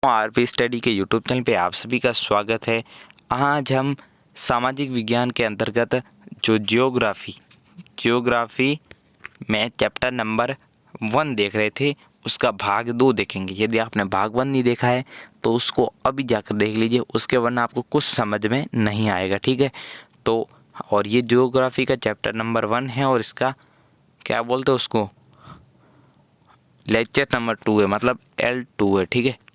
RP study के YouTube channel पे आप सभी का स्वागत है। आज हम सामाजिक विज्ञान के अंतर्गत जो जियोग्राफी में चैप्टर नंबर 1 देख रहे थे उसका भाग 2 देखेंगे। यदि आपने भाग 1 नहीं देखा है तो उसको अभी जाकर देख लीजिए, उसके वरना आपको कुछ समझ में नहीं आएगा। ठीक है, तो और ये जियोग्राफी का चैप्टर नंबर 1 है और इसका क्या बोलते हैं उसको लेक्चर नंबर 2 है, मतलब L2 है। ठीक है,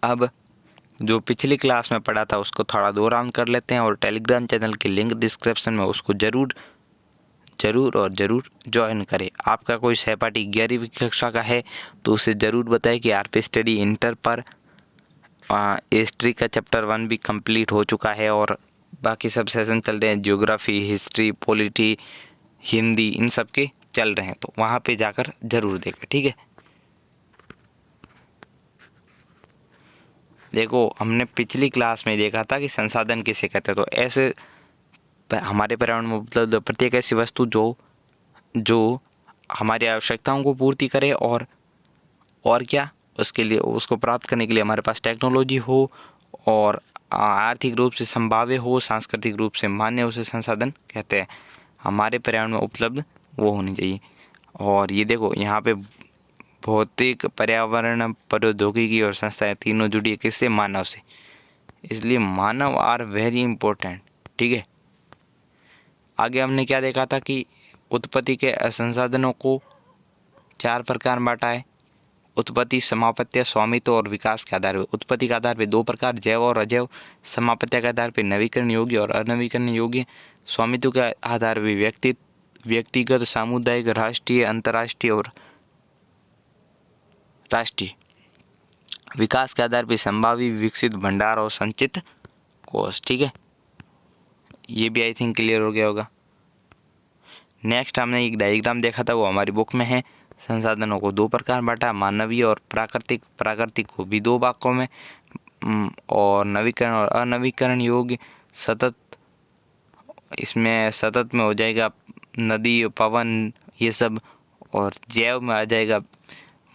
अब जो पिछली क्लास में पढ़ा था उसको थोड़ा दोहरान कर लेते हैं और टेलीग्राम चैनल की लिंक डिस्क्रिप्शन में उसको ज़रूर ज्वाइन करें। आपका कोई सहपाठी 11वीं कक्षा का है तो उसे ज़रूर बताएं कि आरपी स्टडी इंटर पर हिस्ट्री का चैप्टर 1 भी कंप्लीट हो चुका है और बाकी सब सेशन चल रहे हैं। ज्योग्राफी, हिस्ट्री, पॉलिटी, हिंदी, इन सब के चल रहे हैं, तो वहाँ पे जाकर ज़रूर देखें। ठीक है, देखो हमने पिछली क्लास में देखा था कि संसाधन किसे कहते हैं। तो ऐसे हमारे पर्यावरण में उपलब्ध प्रत्येक ऐसी वस्तु जो हमारी आवश्यकताओं को पूर्ति करे और क्या उसके लिए उसको प्राप्त करने के लिए हमारे पास टेक्नोलॉजी हो और आर्थिक रूप से संभाव्य हो, सांस्कृतिक रूप से मान्य, उसे संसाधन कहते हैं। हमारे पर्यावरण में उपलब्ध वो होनी चाहिए। और ये देखो यहाँ पे भौतिक, पर्यावरण, प्रौद्योगिकी और संस्थाएं तीनों जुड़ी है किससे? मानव से। इसलिए मानव आर वेरी इंपॉर्टेंट। ठीक है, आगे हमने क्या देखा था कि उत्पत्ति के संसाधनों को 4 प्रकार बांटा है। उत्पत्ति, समापत्य, स्वामित्व और विकास के आधार पर। उत्पत्ति के आधार पर 2 प्रकार, जैव और अजैव। समापत्य के आधार पर नवीकरण योग्य और अनवीकरण योग्य। स्वामित्व के आधार पर व्यक्तिगत, सामुदायिक, राष्ट्रीय, अंतर्राष्ट्रीय और राष्ट्रीय। विकास के आधार पर संभावी, विकसित, भंडार और संचित कोष। ठीक है, ये भी आई थिंक क्लियर हो गया होगा। नेक्स्ट हमने एक डायग्राम देखा था, वो हमारी बुक में है। संसाधनों को 2 प्रकार बांटा, मानवीय और प्राकृतिक। प्राकृतिक को भी 2 भागों में और नवीकरण और अनवीकरण योग्य। सतत, इसमें सतत में हो जाएगा नदी, पवन, ये सब। और जैव में आ जाएगा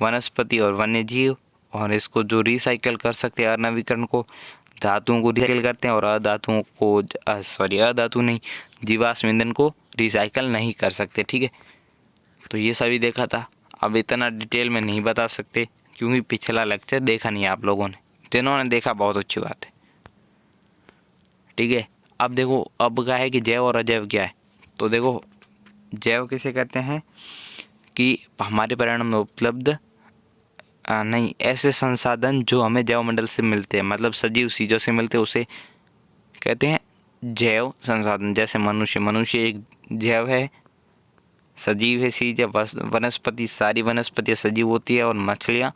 वनस्पति और वन्य जीव। और इसको जो रिसाइकल कर सकते हैं, अनवीकरण को धातुओं को रिसाइकल करते हैं और अधातुओं को अधातु नहीं, जीवाश्म ईंधन को रिसाइकल नहीं कर सकते। ठीक है, तो ये सभी देखा था। अब इतना डिटेल में नहीं बता सकते क्योंकि पिछला लेक्चर देखा नहीं आप लोगों ने। जिन्होंने देखा बहुत अच्छी बात है। ठीक है, अब देखो अब क्या है कि जैव और अजैव क्या है। तो देखो जैव किसे कहते हैं कि हमारे पर्यावरण में उपलब्ध नहीं ऐसे संसाधन जो हमें जैव मंडल से मिलते हैं, मतलब सजीव चीज़ों से मिलते हैं, उसे कहते हैं जैव संसाधन। जैसे मनुष्य एक जैव है, सजीव है चीज़। वनस्पति, सारी वनस्पतियाँ सजीव होती है और मछलियाँ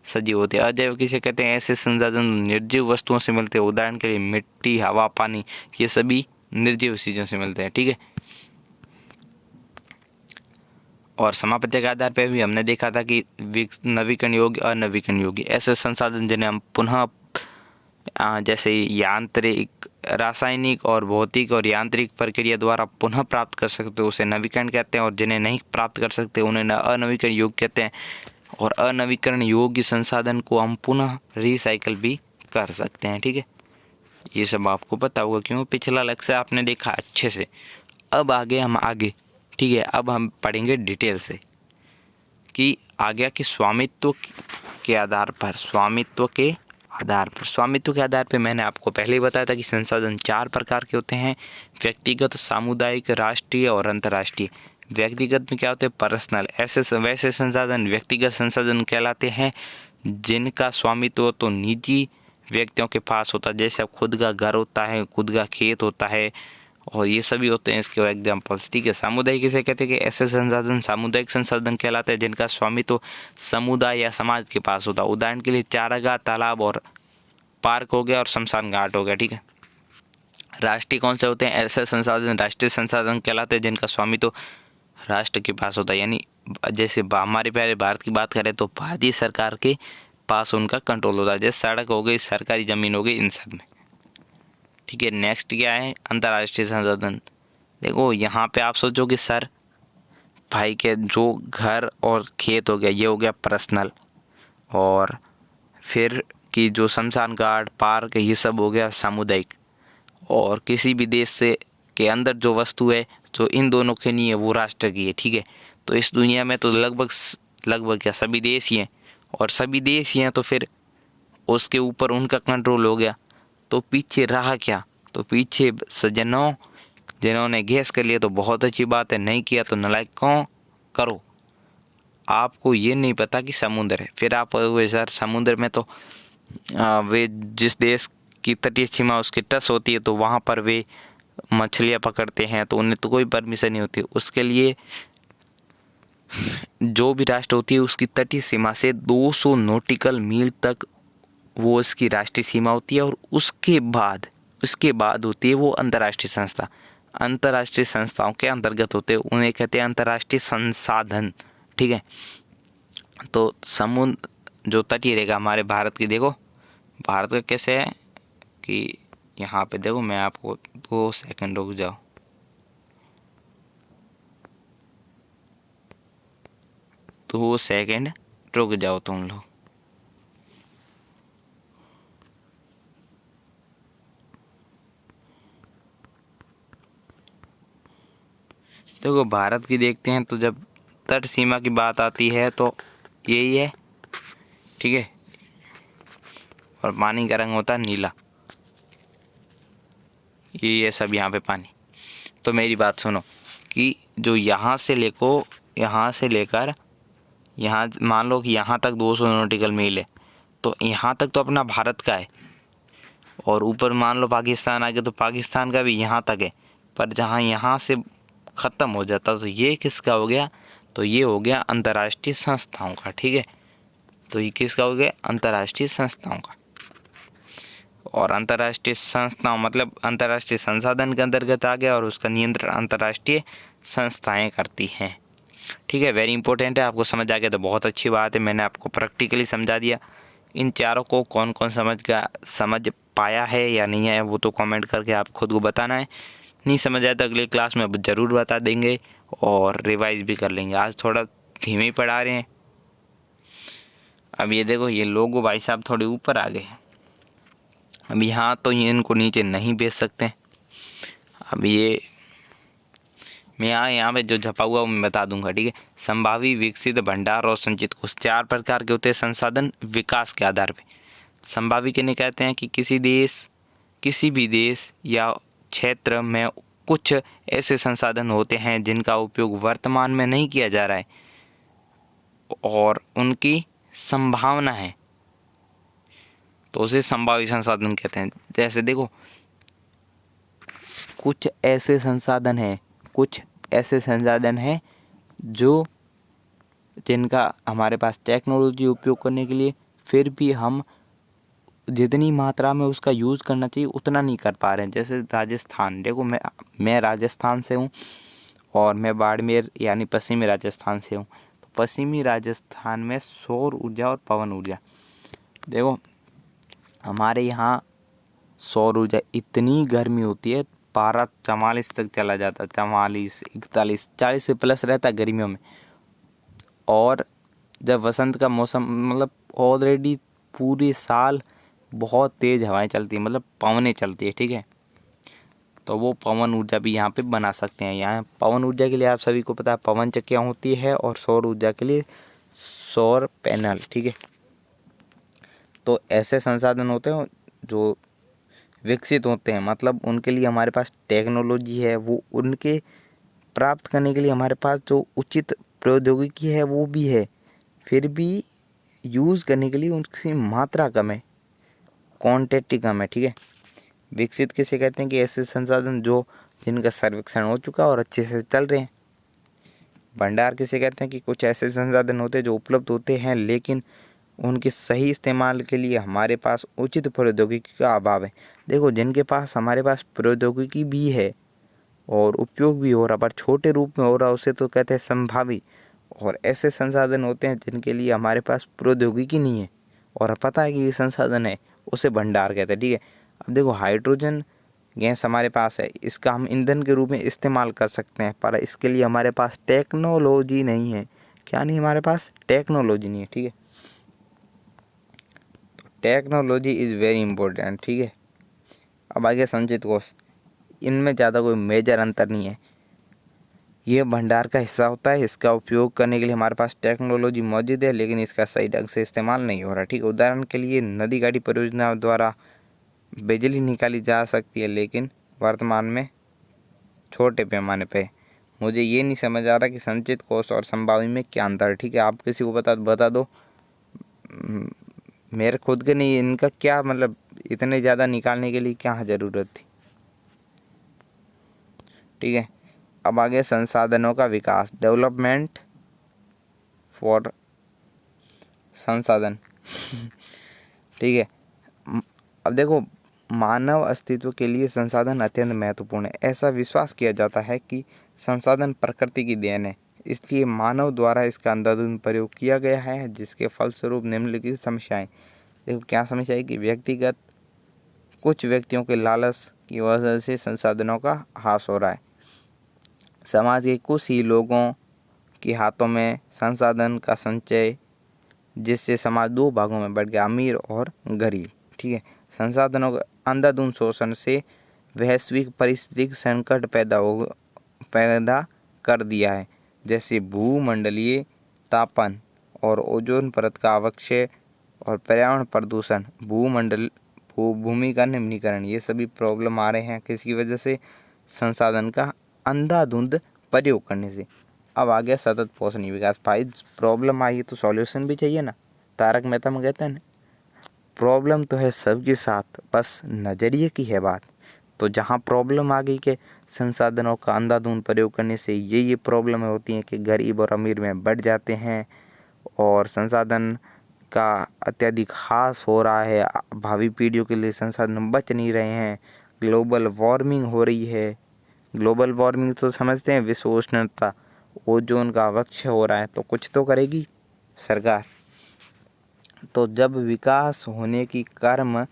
सजीव होती है। अजैव किसे कहते हैं? ऐसे संसाधन निर्जीव वस्तुओं से मिलते हैं। उदाहरण के लिए मिट्टी, हवा, पानी, ये सभी निर्जीव चीज़ों से मिलते हैं। ठीक है, और समापत्ति के आधार पर भी हमने देखा था कि नवीकरण योग्य, अनवीकरण योग्य ऐसे संसाधन जिन्हें हम पुनः जैसे यांत्रिक, रासायनिक और भौतिक और यांत्रिक प्रक्रिया द्वारा पुनः प्राप्त कर सकते हैं, उसे नवीकरण कहते हैं। और जिन्हें नहीं प्राप्त कर सकते उन्हें अनवीकरण योग्य कहते हैं। और अनवीकरण योग्य संसाधन को हम पुनः रिसाइकल भी कर सकते हैं। ठीक है, ये सब आपको पता होगा क्यों पिछला लेक्चर आपने देखा अच्छे से। अब आगे ठीक है, अब हम पढ़ेंगे डिटेल से कि आ गया कि स्वामित्व के आधार पर मैंने आपको पहले ही बताया था कि संसाधन 4 प्रकार के होते हैं। व्यक्तिगत, सामुदायिक, राष्ट्रीय और अंतर्राष्ट्रीय। व्यक्तिगत में क्या होते हैं? पर्सनल। वैसे संसाधन व्यक्तिगत संसाधन कहलाते हैं जिनका स्वामित्व तो निजी व्यक्तियों के पास होता है। जैसे खुद का घर होता है, खुद का खेत होता है, और ये सभी होते हैं इसके एग्जाम्पल्स। ठीक है, सामुदायिक किसे कहते हैं कि ऐसे संसाधन सामुदायिक संसाधन कहलाते हैं जिनका स्वामित्व समुदाय या समाज के पास होता है। उदाहरण के लिए चारागाह, तालाब और पार्क हो गया और शमशान घाट हो गया। ठीक है, राष्ट्रीय कौन से होते हैं? ऐसे संसाधन राष्ट्रीय संसाधन कहलाते हैं जिनका स्वामित्व राष्ट्र के पास होता है। यानी जैसे हमारे प्यारे भारत की बात करें तो भारतीय सरकार के पास उनका कंट्रोल होता है। जैसे सड़क हो गई, सरकारी ज़मीन हो गई, इन सब में। ठीक है, नेक्स्ट क्या है? अंतर्राष्ट्रीय संसाधन। देखो यहाँ पे आप सोचो कि सर भाई के जो घर और खेत हो गया, ये हो गया पर्सनल। और फिर कि जो शमशान घाट, पार्क, ये सब हो गया सामुदायिक। और किसी भी देश से के अंदर जो वस्तु है जो इन दोनों के नहीं है वो राष्ट्र की है, ठीक है। तो इस दुनिया में तो लगभग क्या सभी देश ही हैं, और सभी देश ही हैं तो फिर उसके ऊपर उनका कंट्रोल हो गया। तो पीछे रहा क्या, तो पीछे सज्जनों जिन्होंने गैस कर लिया तो बहुत अच्छी बात है, नहीं किया तो नालायकों करो। आपको ये नहीं पता कि समुद्र है, फिर आप वे सर समुद्र में तो वे जिस देश की तटीय सीमा उसकी टच होती है तो वहाँ पर वे मछलियाँ पकड़ते हैं, तो उन्हें तो कोई परमिशन नहीं होती। उसके लिए जो भी राष्ट्र होती है उसकी तटीय सीमा से 200 नॉटिकल मील तक वो इसकी राष्ट्रीय सीमा होती है। और उसके बाद होती है वो अंतर्राष्ट्रीय संस्था। अंतर्राष्ट्रीय संस्थाओं के अंतर्गत होते हैं, उन्हें कहते हैं अंतर्राष्ट्रीय संसाधन, ठीक है। तो समुद्र जो तटीय रेखा हमारे भारत की, देखो भारत का कैसे है कि यहाँ पे देखो, मैं आपको 2 सेकंड रुक जाओ, तुम लोग। देखो भारत की देखते हैं तो जब तट सीमा की बात आती है तो यही है, ठीक है। और पानी का रंग होता है नीला, ये सब यहाँ पे पानी। तो मेरी बात सुनो कि जो यहाँ से लेकर यहाँ, मान लो कि यहाँ तक 200 नॉटिकल मील है, तो यहाँ तक तो अपना भारत का है। और ऊपर मान लो पाकिस्तान आ गया तो पाकिस्तान का भी यहाँ तक है। पर जहाँ यहाँ से ख़त्म हो जाता तो ये किसका हो गया, तो ये हो गया अंतर्राष्ट्रीय संस्थाओं का, ठीक है। तो ये किसका हो गया, अंतर्राष्ट्रीय संस्थाओं का। और अंतर्राष्ट्रीय संस्थाओं मतलब अंतर्राष्ट्रीय संसाधन के अंतर्गत आ गया, और उसका नियंत्रण अंतर्राष्ट्रीय संस्थाएं करती हैं, ठीक है। वेरी इंपॉर्टेंट है, आपको समझ आ गया तो बहुत अच्छी बात है, मैंने आपको प्रैक्टिकली समझा दिया। इन चारों को कौन कौन समझ पाया है या नहीं है वो तो कमेंट करके आप खुद को बताना है। नहीं समझ आया तो अगले क्लास में ज़रूर बता देंगे और रिवाइज भी कर लेंगे। आज थोड़ा धीमे ही पढ़ा रहे हैं। अब ये देखो, ये लोगो भाई साहब थोड़े ऊपर आ गए। अब यहाँ तो ये इनको नीचे नहीं बेच सकते। अब ये मैं यहाँ पे जो छपा हुआ वो मैं बता दूंगा, ठीक है। संभावी, विकसित, भंडार और संचित कोष 4 प्रकार के होते हैं संसाधन विकास के आधार पे। संभावी किन्हें कहते हैं कि किसी भी देश या क्षेत्र में कुछ ऐसे संसाधन होते हैं जिनका उपयोग वर्तमान में नहीं किया जा रहा है और उनकी संभावना है, तो उसे संभावी संसाधन कहते हैं। जैसे देखो, कुछ ऐसे संसाधन हैं जो जिनका हमारे पास टेक्नोलॉजी उपयोग करने के लिए, फिर भी हम जितनी मात्रा में उसका यूज़ करना चाहिए उतना नहीं कर पा रहे हैं। जैसे राजस्थान, देखो मैं राजस्थान से हूँ और मैं बाड़मेर यानी पश्चिमी राजस्थान से हूँ। तो पश्चिमी राजस्थान में सौर ऊर्जा और पवन ऊर्जा, देखो हमारे यहाँ सौर ऊर्जा इतनी गर्मी होती है, पारा 44 तक चला जाता है, 44, 41, 40 से प्लस रहता है गर्मियों में। और जब वसंत का मौसम, मतलब ऑलरेडी पूरे साल बहुत तेज़ हवाएं चलती हैं, मतलब पवनें चलती है, ठीक है। तो वो पवन ऊर्जा भी यहाँ पे बना सकते हैं। यहाँ पवन ऊर्जा के लिए आप सभी को पता है पवन चक्कियाँ होती है, और सौर ऊर्जा के लिए सौर पैनल, ठीक है। तो ऐसे संसाधन होते हैं जो विकसित होते हैं, मतलब उनके लिए हमारे पास टेक्नोलॉजी है, वो उनके प्राप्त करने के लिए हमारे पास जो उचित प्रौद्योगिकी है वो भी है, फिर भी यूज़ करने के लिए उनकी मात्रा कम है, क्वांटिटी कम है, ठीक है। विकसित किसे कहते हैं कि ऐसे संसाधन जो जिनका सर्वेक्षण हो चुका और अच्छे से चल रहे हैं। भंडार किसे कहते हैं कि कुछ ऐसे संसाधन होते हैं जो उपलब्ध होते हैं लेकिन उनके सही इस्तेमाल के लिए हमारे पास उचित प्रौद्योगिकी का अभाव है। देखो, जिनके पास हमारे पास प्रौद्योगिकी भी है और उपयोग भी हो रहा पर छोटे रूप में हो रहा, उसे तो कहते हैं संभावी। और ऐसे संसाधन होते हैं जिनके लिए हमारे पास प्रौद्योगिकी नहीं है और पता है कि ये संसाधन है, उसे भंडार कहते हैं, ठीक है। अब देखो, हाइड्रोजन गैस हमारे पास है, इसका हम ईंधन के रूप में इस्तेमाल कर सकते हैं, पर इसके लिए हमारे पास टेक्नोलॉजी नहीं है। क्या नहीं, हमारे पास टेक्नोलॉजी नहीं है, ठीक है। टेक्नोलॉजी इज़ वेरी इंपॉर्टेंट, ठीक है। अब आगे संचित कोष, इनमें ज़्यादा कोई मेजर अंतर नहीं है। ये भंडार का हिस्सा होता है। इसका उपयोग करने के लिए हमारे पास टेक्नोलॉजी मौजूद है, लेकिन इसका सही ढंग से इस्तेमाल नहीं हो रहा, ठीक है। उदाहरण के लिए नदी गाड़ी परियोजना द्वारा बिजली निकाली जा सकती है, लेकिन वर्तमान में छोटे पैमाने पे। मुझे ये नहीं समझ आ रहा कि संचित कोष और संभावी में क्या अंतर है, ठीक है। आप किसी को बता दो। मेरे खुद के नहीं, इनका क्या मतलब, इतने ज़्यादा निकालने के लिए क्या ज़रूरत थी, ठीक है। अब आगे संसाधनों का विकास, डेवलपमेंट फॉर संसाधन ठीक है। अब देखो, मानव अस्तित्व के लिए संसाधन अत्यंत महत्वपूर्ण है। ऐसा विश्वास किया जाता है कि संसाधन प्रकृति की देन है, इसलिए मानव द्वारा इसका अंधाधुंध प्रयोग किया गया है, जिसके फलस्वरूप निम्नलिखित समस्याएं। देखो क्या समस्या है कि व्यक्तिगत कुछ व्यक्तियों के लालच की वजह से संसाधनों का ह्रास हो रहा है। समाज के कुछ ही लोगों के हाथों में संसाधन का संचय, जिससे समाज दो भागों में बढ़ गया, अमीर और गरीब, ठीक है। संसाधनों का अंधाधुंध शोषण से वैश्विक पारिस्थितिक संकट पैदा कर दिया है, जैसे भूमंडलीय तापन और ओजोन परत का अवक्षय और पर्यावरण प्रदूषण, भूमि का निम्नीकरण। ये सभी प्रॉब्लम आ रहे हैं किसकी वजह से, संसाधन का अंधाधुंध प्रयोग करने से। अब आ गया सतत पोषणीय विकास। भाई प्रॉब्लम आई तो सॉल्यूशन भी चाहिए ना, तारक मेहता में कहते हैं ना, प्रॉब्लम तो है सबके साथ, बस नज़रिए की है बात। तो जहाँ प्रॉब्लम आ गई कि संसाधनों का अंधाधुंध प्रयोग करने से ये प्रॉब्लम होती हैं कि गरीब और अमीर में बढ़ जाते हैं और संसाधन का अत्यधिक ह्रास हो रहा है, भावी पीढ़ियों के लिए संसाधन बच नहीं रहे हैं, ग्लोबल वार्मिंग हो रही है। ग्लोबल वार्मिंग तो समझते हैं, विश्व उष्णता, ओजोन का अवक्षय हो रहा है, तो कुछ तो करेगी सरकार। तो जब विकास होने की क्रम,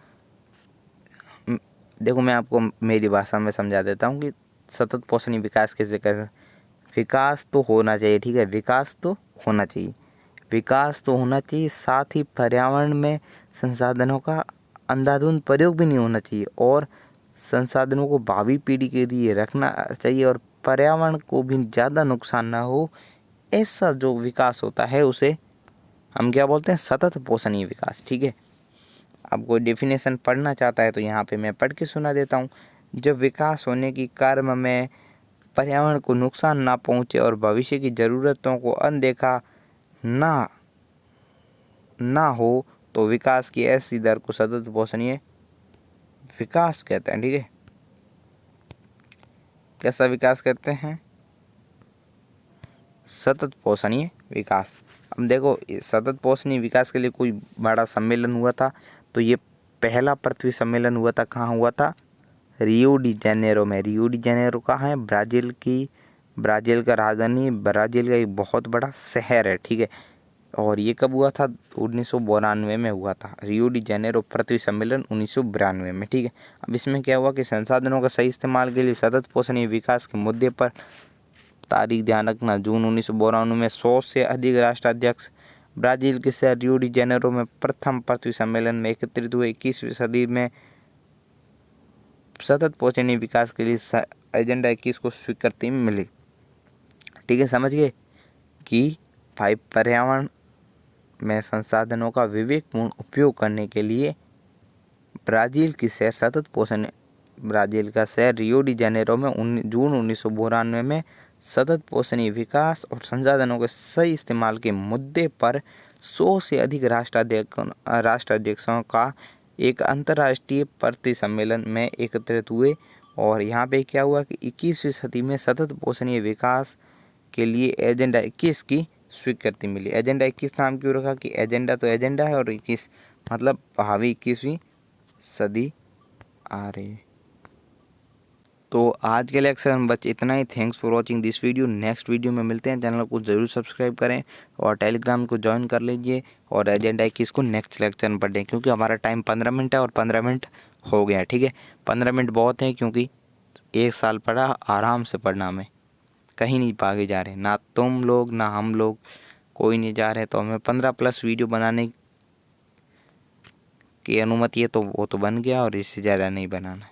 देखो मैं आपको मेरी भाषा में समझा देता हूँ कि सतत पोषणीय विकास कैसे कर, विकास तो होना चाहिए, ठीक है, विकास तो होना चाहिए, विकास तो होना चाहिए, साथ ही पर्यावरण में संसाधनों का अंधाधुंध प्रयोग भी नहीं होना चाहिए और संसाधनों को भावी पीढ़ी के लिए रखना चाहिए और पर्यावरण को भी ज़्यादा नुकसान ना हो। ऐसा जो विकास होता है उसे हम क्या बोलते हैं, सतत पोषणीय विकास, ठीक है। अब कोई डेफिनेशन पढ़ना चाहता है तो यहाँ पे मैं पढ़ के सुना देता हूँ। जब विकास होने की क्रम में पर्यावरण को नुकसान ना पहुँचे और भविष्य की ज़रूरतों को अनदेखा ना हो, तो विकास की ऐसी दर को सतत पोषणीय विकास कहते हैं, ठीक है। कैसा विकास कहते हैं, सतत पोषणीय विकास। अब देखो, सतत पोषणीय विकास के लिए कोई बड़ा सम्मेलन हुआ था, तो ये पहला पृथ्वी सम्मेलन हुआ था, कहाँ हुआ था, रियो डी जेनेरो में। रियो डी जेनेरो कहाँ है, ब्राज़ील का राजधानी, ब्राज़ील का एक बहुत बड़ा शहर है, ठीक है। और ये कब हुआ था, 1992 में हुआ था, रियो डी जेनेरो पृथ्वी सम्मेलन 1992 में, ठीक है। अब इसमें क्या हुआ कि संसाधनों का सही इस्तेमाल के लिए सतत पोषणीय विकास के मुद्दे पर, तारीख ध्यान रखना, जून 1992 में 100 से अधिक राष्ट्राध्यक्ष ब्राज़ील के शहर रियो डी जेनेरो में प्रथम पृथ्वी सम्मेलन में एकत्रित हुए। 21वीं सदी में सतत पोषणीय विकास के लिए एजेंडा 21 को स्वीकृति मिली, ठीक है। समझ गए कि भाई पर्यावरण में संसाधनों का विवेकपूर्ण उपयोग करने के लिए ब्राज़ील का शहर रियो डी जेनेरो में जून 1992 में सतत पोषणीय विकास और संसाधनों के सही इस्तेमाल के मुद्दे पर 100 से अधिक राष्ट्राध्यक्षों का एक अंतर्राष्ट्रीय पृथ्वी सम्मेलन में एकत्रित हुए। और यहाँ पे क्या हुआ कि 21वीं सदी में सतत पोषणीय विकास के लिए एजेंडा 21 की स्वीकृति मिली। एजेंडा 21 नाम क्यों रखा कि एजेंडा तो एजेंडा है और 21 मतलब भावी 21वीं सदी आ रही। तो आज के लेक्चर में बस इतना ही। Thanks for watching this video. Next video में मिलते हैं। चैनल को जरूर सब्सक्राइब करें और टेलीग्राम को ज्वाइन कर लीजिए और एजेंडा 21 को नेक्स्ट लेक्चर में पढ़ें, क्योंकि हमारा टाइम 15 मिनट है और 15 मिनट हो गया है, ठीक है। 15 मिनट बहुत है, क्योंकि 1 साल पढ़ा, आराम से पढ़ना, हमें कहीं नहीं भागे जा रहे, ना तुम लोग ना हम लोग, कोई नहीं जा रहे, तो हमें 15+ वीडियो बनाने की अनुमति है तो वो तो बन गया, और इससे ज़्यादा नहीं बनाना है।